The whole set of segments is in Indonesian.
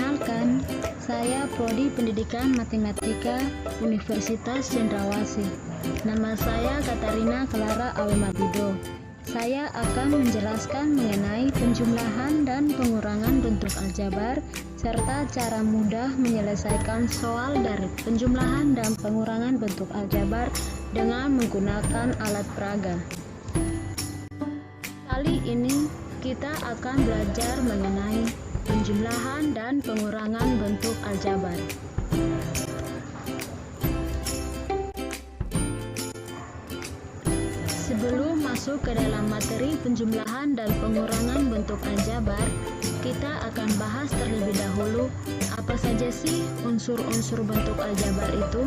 Perkenalkan, saya Prodi Pendidikan Matematika Universitas Cendrawasih. Nama saya Katarina Clara Awemabido. Saya akan menjelaskan mengenai penjumlahan dan pengurangan bentuk aljabar serta cara mudah menyelesaikan soal dari penjumlahan dan pengurangan bentuk aljabar dengan menggunakan alat peraga. Kali ini kita akan belajar mengenai penjumlahan dan pengurangan bentuk aljabar. Sebelum masuk ke dalam materi penjumlahan dan pengurangan bentuk aljabar, kita akan bahas terlebih dahulu apa saja sih unsur-unsur bentuk aljabar itu.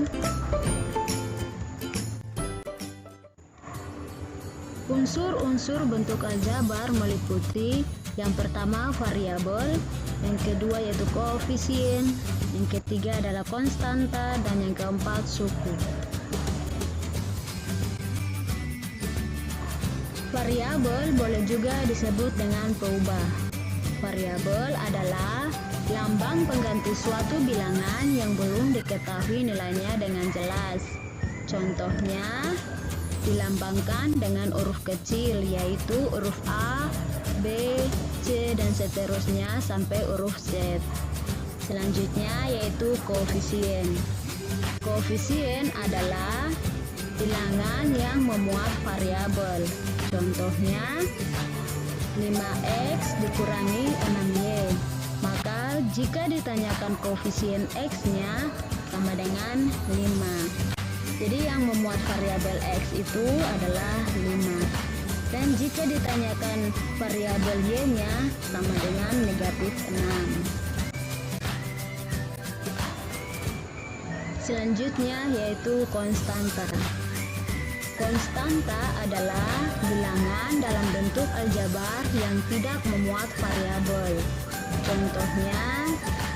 Unsur-unsur bentuk aljabar meliputi yang pertama variabel, yang kedua yaitu koefisien, yang ketiga adalah konstanta, dan yang keempat suku. Variabel boleh juga disebut dengan peubah. Variabel adalah lambang pengganti suatu bilangan yang belum diketahui nilainya dengan jelas. Contohnya dilambangkan dengan huruf kecil, yaitu huruf A, B, C, dan seterusnya sampai huruf Z. Selanjutnya yaitu koefisien. Koefisien adalah bilangan yang memuat variabel. Contohnya 5x dikurangi 6y. Maka jika ditanyakan koefisien x-nya sama dengan 5. Jadi yang memuat variabel x itu adalah 5. Dan jika ditanyakan variabel y-nya sama dengan negatif 6. Selanjutnya yaitu konstanta. Konstanta adalah bilangan dalam bentuk aljabar yang tidak memuat variabel. Contohnya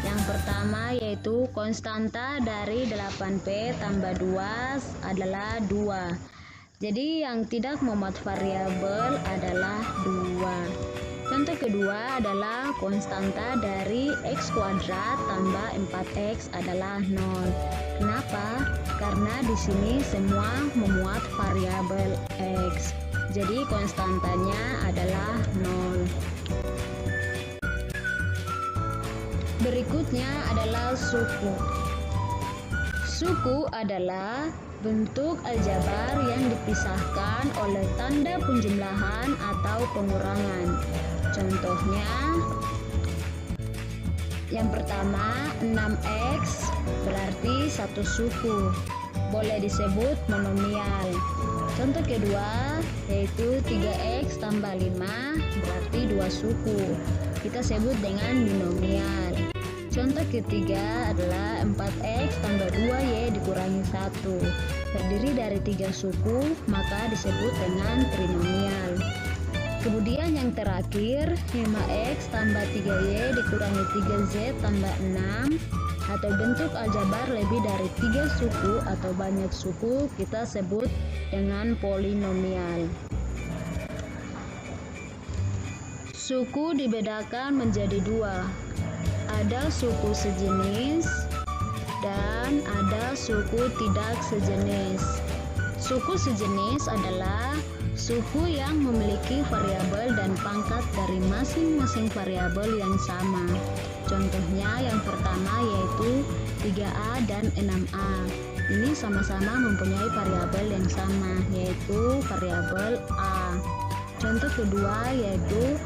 yang pertama yaitu konstanta dari 8p tambah 2 adalah 2. Jadi yang tidak memuat variabel adalah 2. Contoh kedua adalah konstanta dari x kuadrat tambah 4x adalah 0. Kenapa? Karena di sini semua memuat variabel x. Jadi konstantanya adalah 0. Berikutnya adalah suku. Suku adalah bentuk aljabar yang dipisahkan oleh tanda penjumlahan atau pengurangan. Contohnya yang pertama 6x berarti satu suku, boleh disebut monomial. Contoh kedua yaitu 3x tambah 5 berarti 2 suku, kita sebut dengan binomial. Contoh ketiga adalah 4x tambah 2y dikurangi 1, terdiri dari 3 suku, maka disebut dengan trinomial. Kemudian yang terakhir 5x tambah 3y dikurangi 3z tambah 6, atau bentuk aljabar lebih dari 3 suku atau banyak suku, kita sebut dengan polinomial. Suku dibedakan menjadi 2. Ada suku sejenis dan ada suku tidak sejenis. Suku sejenis adalah suku yang memiliki variabel dan pangkat dari masing-masing variabel yang sama. Contohnya yang pertama yaitu 3a dan 6a. Ini sama-sama mempunyai variabel yang sama, yaitu variabel a. Contoh kedua yaitu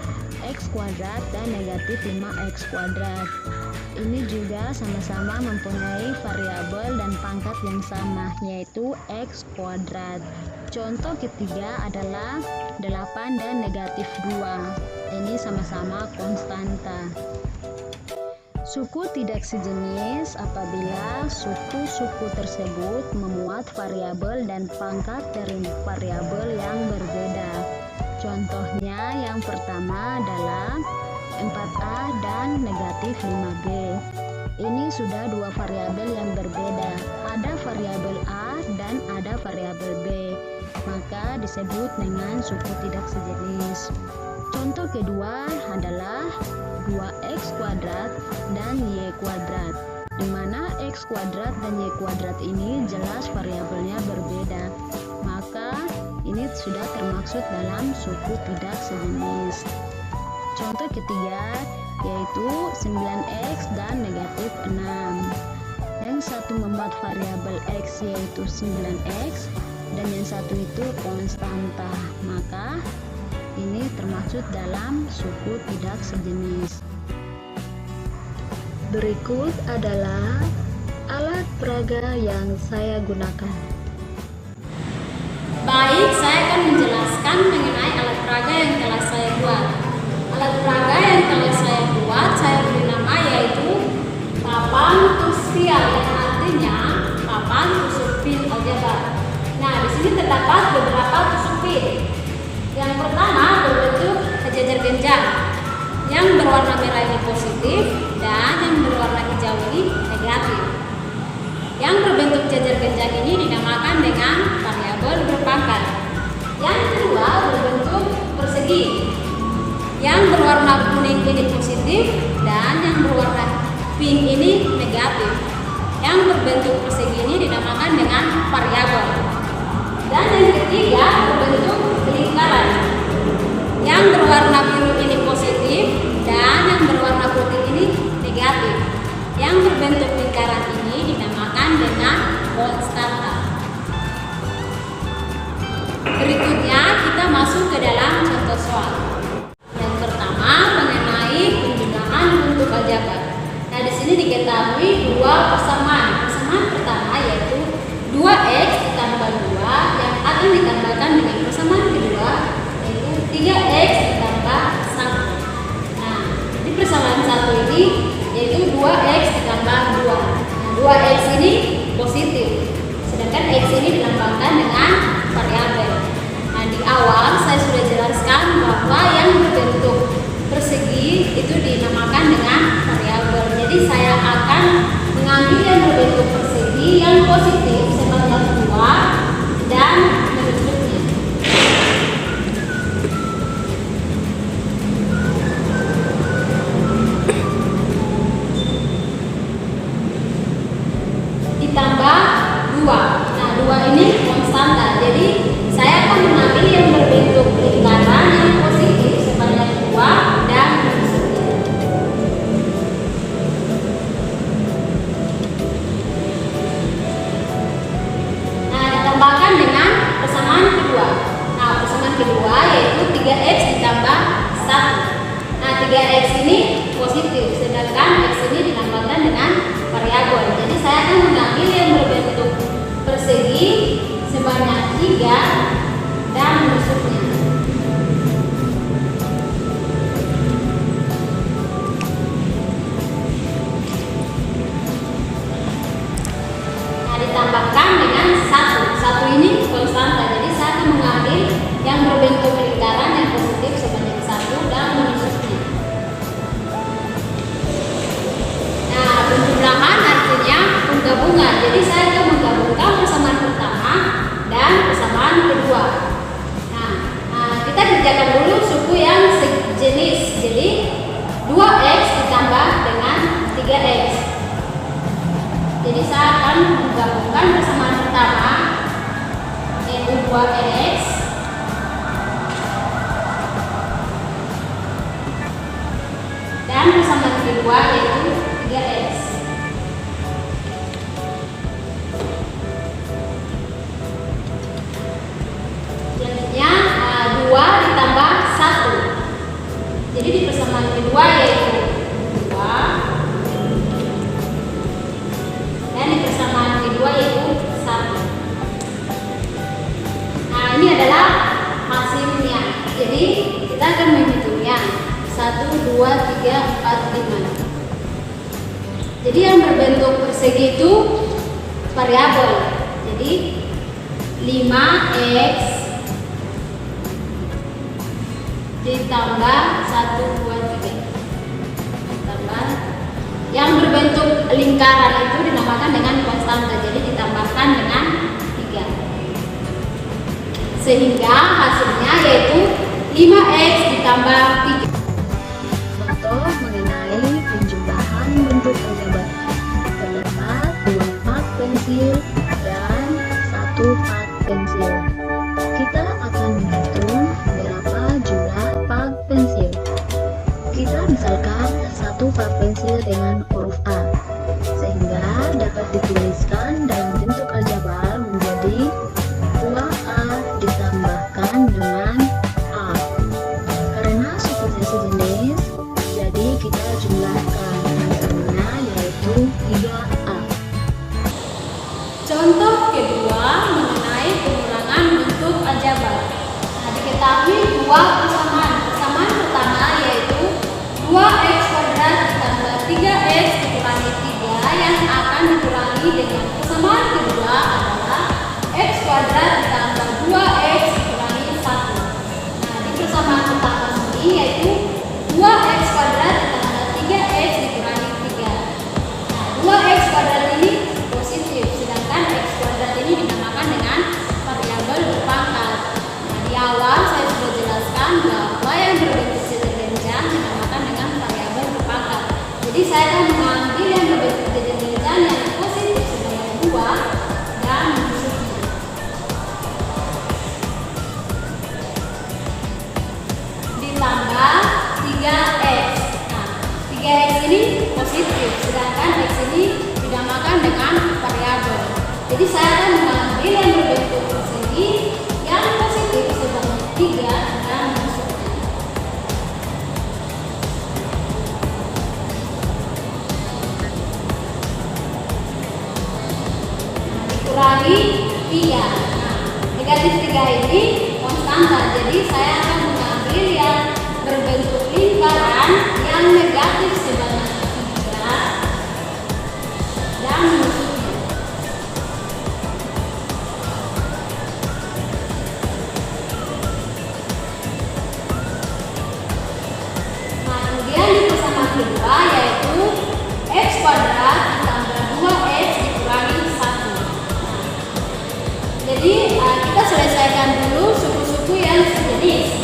x kuadrat dan negatif 5x kuadrat. Ini juga sama-sama mempunyai variabel dan pangkat yang sama, yaitu x kuadrat. Contoh ketiga adalah 8 dan negatif 2. Ini sama-sama konstanta. Suku tidak sejenis apabila suku-suku tersebut memuat variabel dan pangkat dari variabel yang berbeda. Contohnya yang pertama adalah 4a dan negatif 5b. Ini sudah dua variabel yang berbeda. Ada variabel a dan ada variabel b. Maka disebut dengan suku tidak sejenis. Contoh kedua adalah 2x x kuadrat dan y kuadrat, di mana x kuadrat dan y kuadrat ini jelas variabelnya berbeda. Maka ini sudah termaksud dalam suku tidak sejenis. Contoh ketiga yaitu 9x dan negatif 6. Yang satu membuat variabel x yaitu 9x dan yang satu itu konstanta. Maka ini termaksud dalam suku tidak sejenis. Berikut adalah alat peraga yang saya gunakan. Baik, saya akan menjelaskan mengenai alat peraga yang telah saya buat. Alat peraga yang telah saya buat, saya beri nama yaitu papan tuspial, yang artinya papan tusuk pin aljabar. Nah, di sini terdapat beberapa tusuk pin. Yang pertama berbentuk sejajar genjang, yang berwarna merah ini positif dan yang berwarna hijau ini negatif. Yang berbentuk jajar genjang ini dinamakan dengan variabel berpangkat. Yang kedua berbentuk persegi, yang berwarna kuning ini positif dan yang berwarna pink ini negatif. Yang berbentuk persegi ini dinamakan dengan variabel. Dan yang ketiga berbentuk lingkaran, yang berwarna biru ini positif dan yang berwarna putih ini negatif. Yang berbentuk lingkaran ini dinamakan dengan konstanta. Berikutnya kita masuk ke dalam contoh soal. Yang pertama mengenai penjumlahan bentuk aljabar. Nah, di sini diketahui dua persamaan. Persamaan pertama yaitu 2x ditambah 2 yang akan ditambahkan dengan persamaan kedua yaitu 3x ditambah 1. Nah, di persamaan satu ini yaitu 2x ditambah 2. Nah, 2x ini positif, sedangkan x ini dilambangkan dengan variabel. Nah, di awal saya sudah jelaskan bahwa yang berbentuk persegi itu dinamakan dengan variabel. Jadi saya akan mengambil yang berbentuk persegi yang positif sebanyak 2 dan menunjuknya. Ditambah 2. Nah, 2 ini konstanta. Jadi saya akan mengambil yang berbentuk lingkaran yang positif sebanyak 2 dan menunjuknya. Nah, ditambahkan dengan persamaan kedua. Nah, persamaan kedua yaitu 3x ditambah 1. Nah, 3x ini positif, sedangkan x ini dinamakan dengan variabel. Jadi saya akan mengambil yang berbentuk persegi sebanyak 3 dan menusuknya. Nah, ditambahkan dengan 1. 1 ini konstanta. Jadi saya akan mengambil yang berbentuk lingkaran yang positif sebanyak 1 dan menusuknya. Nah, penjumlahan artinya penggabungan. Jadi saya akan menggabungkan persamaan pertama dan persamaan kedua. Nah, kita kerjakan dulu suku yang sejenis. Jadi 2x ditambah dengan 3x. Jadi saya akan menggabungkan persamaan pertama yaitu 2x dan persamaan kedua yaitu 3x. Selanjutnya 2 ditambah 1. Jadi di persamaan kedua yaitu 2 dan di persamaan kedua yaitu 1. Nah, ini adalah hasilnya. Jadi kita akan menghitungnya 1, 2, 3, 4, 5. Jadi yang berbentuk persegi itu variabel. Jadi 5x ditambah 1, 2, 3 tambah yang berbentuk lingkaran itu dinamakan dengan konstanta. Jadi ditambahkan dengan 3 sehingga hasilnya yaitu 5x ditambah 3. Contoh mengenai bentuk aljabar. Terdapat 2 pak pensil dan 1 pak pensil. Kita akan menghitung berapa jumlah pak pensil. Kita misalkan 1 pak pensil dengan huruf A, sehingga dapat dituliskan dalam bentuk aljabar menjadi 2A ditambahkan dengan A. Karena sukunya sejenis, jadi kita jumlahkan hasilnya yaitu 3A. Contoh kedua mengenai pengurangan bentuk aljabar. Nah, diketahui dua persamaan. Persamaan pertama yaitu 2x kuadrat ditambah 3x dikurangi 3 yang akan dikurangi dengan persamaan kedua adalah x kuadrat ditambah 2x dikurangi 1. Nah, di persamaan pertama ini yaitu 2x kuadrat ditambah 3x dikurangi 3. Nah, 2x kuadrat ini positif, sedangkan x kuadrat ini dinamakan dengan variabel berpangkat. Nah, di awal saya sudah jelaskan bahwa yang berbentuk sejenjang dinamakan dengan variabel berpangkat. Jadi saya akan mengambil yang berbentuk sejenjang yang positif sebanyak 2 dan musuhnya. Ditambah 3x. Nah, 3x ini positif, sedangkan x ini dinamakan dengan variabel. Jadi saya akan mengambil yang berbentuk persegi yang positif sebanyak 3 dan musuhnya. Dikurangi 3. Nah, negatif 3 ini konstanta, jadi saya akan mengambil yang berbentuk lingkaran yang negatif sebanyak 3 dan musuhnya. Nah, kemudian di persamaan kedua yaitu x kuadrat ditambah 2x dikurangi 1. Jadi kita selesaikan dulu suku-suku yang sejenis.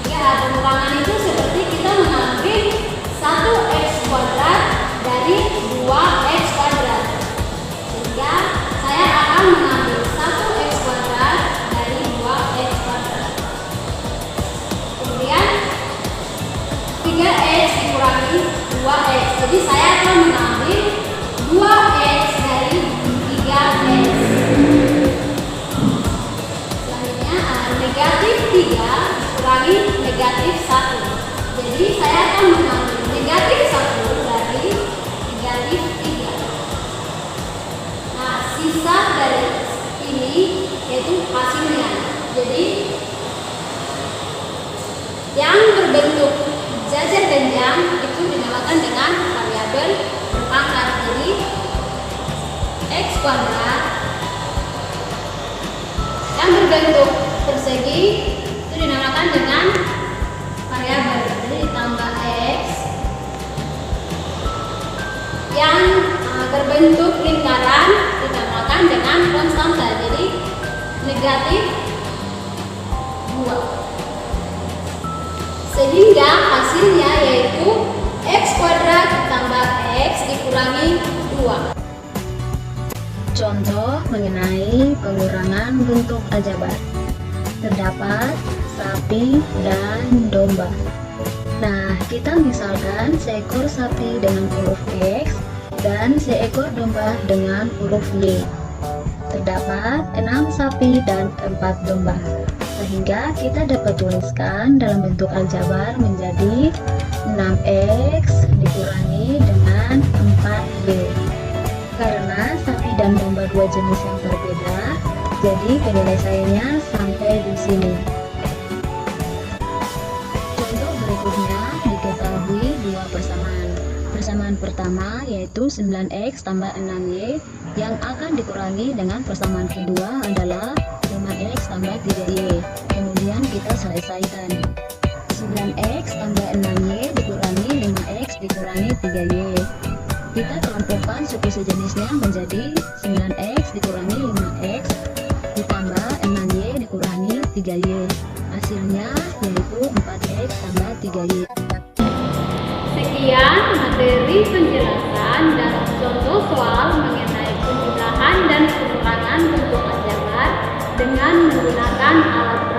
Ya, pengurangan itu seperti kita mengambil 1x kuadrat dari 2x kuadrat. Sehingga saya akan mengambil 1x kuadrat dari 2x kuadrat. Kemudian 3x dikurangi 2x. Jadi saya akan mengambil 2x dari 3x. Negatif 3 dikurangi negatif 1. Jadi saya akan mengambil negatif 1 dari negatif 3. Nah, sisa dari ini yaitu hasilnya. Jadi yang berbentuk jajar genjang itu dinamakan dengan variabel berpangkat. Jadi x kuadrat yang berbentuk persegi itu dinamakan dengan variabel. Jadi ditambah x yang berbentuk lingkaran dinamakan dengan konstanta. Jadi negatif 2. Sehingga hasilnya yaitu x kuadrat ditambah x dikurangi 2. Contoh mengenai pengurangan bentuk aljabar. Terdapat sapi dan domba. Nah, kita misalkan seekor sapi dengan huruf X dan seekor domba dengan huruf Y. Terdapat 6 sapi dan 4 domba. Sehingga kita dapat tuliskan dalam bentuk aljabar menjadi 6X dikurangi dengan 4Y. Karena sapi dan domba dua jenis yang berbeda, jadi penyelesaiannya sampai di sini. Contoh berikutnya diketahui dua persamaan. Persamaan pertama yaitu 9x tambah 6y yang akan dikurangi dengan persamaan kedua adalah 5x tambah 3y. Kemudian kita selesaikan. 9x tambah 6y dikurangi 5x dikurangi 3y. Kita kelompokkan suku sejenisnya menjadi 9x dikurangi 5x ditambah 6y dikurangi 3y. Hasilnya yaitu 4x tambah 3y. Sekian materi penjelasan jawaban dan contoh soal mengenai penjumlahan dan pengurangan bentuk aljabar dengan menggunakan alat peraga.